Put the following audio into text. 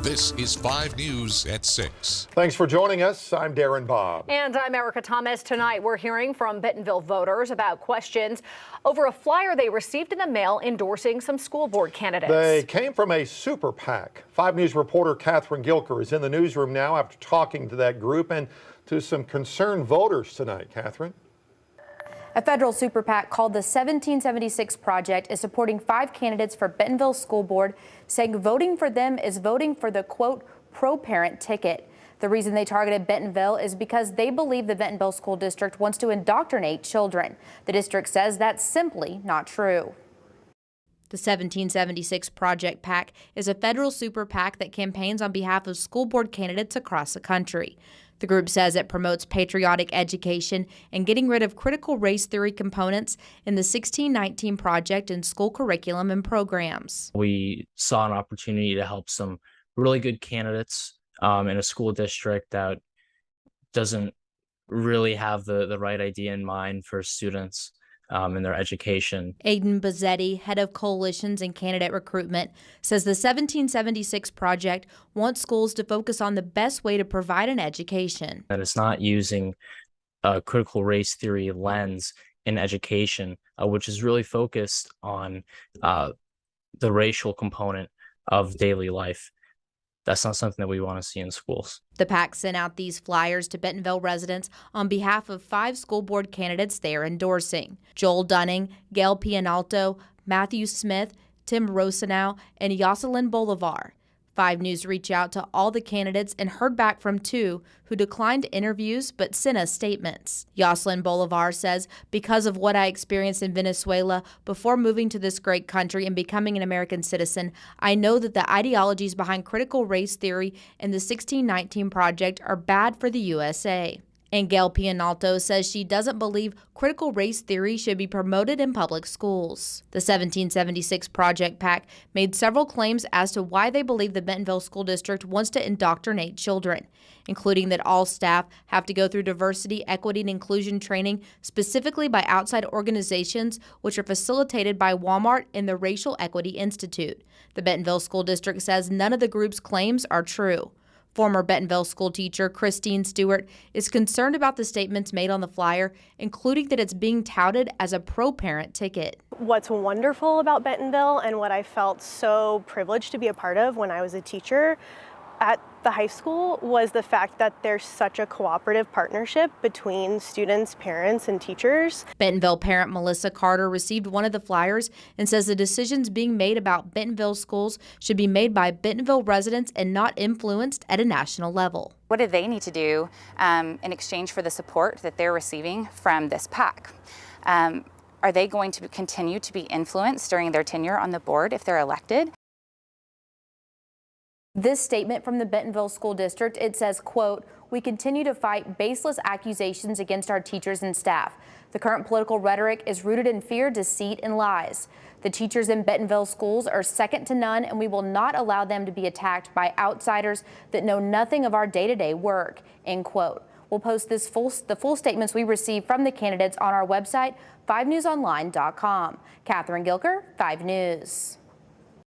This is 5 News at 6. Thanks for joining us. I'm Darren Bobb. And I'm Erica Thomas. Tonight, we're hearing from Bentonville voters about questions over a flyer they received in the mail endorsing some school board candidates. They came from a super PAC. 5 News reporter Catherine Gilker is in the newsroom now after talking to that group and to some concerned voters tonight. Catherine? A federal super PAC called the 1776 Project is supporting 5 candidates for Bentonville School Board, saying voting for them is voting for the, quote, pro-parent ticket. The reason they targeted Bentonville is because they believe the Bentonville School District wants to indoctrinate children. The district says that's simply not true. The 1776 Project PAC is a federal super PAC that campaigns on behalf of school board candidates across the country. The group says it promotes patriotic education and getting rid of critical race theory components in the 1619 Project in school curriculum and programs. We saw an opportunity to help some really good candidates in a school district that doesn't really have the right idea in mind for students in their education. Aiden Bazzetti, head of coalitions and candidate recruitment, says the 1776 Project wants schools to focus on the best way to provide an education. That it's not using a critical race theory lens in education, which is really focused on the racial component of daily life. That's not something that we want to see in schools. The PAC sent out these flyers to Bentonville residents on behalf of 5 school board candidates they are endorsing: Joel Dunning, Gail Pianalto, Matthew Smith, Tim Rosenau, and Jocelyn Bolivar. 5 News reached out to all the candidates and heard back from 2 who declined interviews but sent us statements. Jocelyn Bolivar says, because of what I experienced in Venezuela before moving to this great country and becoming an American citizen, I know that the ideologies behind critical race theory and the 1619 Project are bad for the USA. And Gail Pianalto says she doesn't believe critical race theory should be promoted in public schools. The 1776 Project PAC made several claims as to why they believe the Bentonville School District wants to indoctrinate children, including that all staff have to go through diversity, equity, and inclusion training specifically by outside organizations which are facilitated by Walmart and the Racial Equity Institute. The Bentonville School District says none of the group's claims are true. Former Bentonville school teacher Christine Stewart is concerned about the statements made on the flyer, including that it's being touted as a pro-parent ticket. What's wonderful about Bentonville and what I felt so privileged to be a part of when I was a teacher at the high school was the fact that there's such a cooperative partnership between students, parents, and teachers. Bentonville parent Melissa Carter received one of the flyers and says the decisions being made about Bentonville schools should be made by Bentonville residents and not influenced at a national level. What do they need to do in exchange for the support that they're receiving from this PAC? Are they going to continue to be influenced during their tenure on the board if they're elected? This statement from the Bentonville School District, it says, quote, "We continue to fight baseless accusations against our teachers and staff. The current political rhetoric is rooted in fear, deceit, and lies. The teachers in Bentonville schools are second to none, and we will not allow them to be attacked by outsiders that know nothing of our day-to-day work," end quote. We'll post the full statements we received from the candidates on our website, 5newsonline.com. Catherine Gilker, 5 News.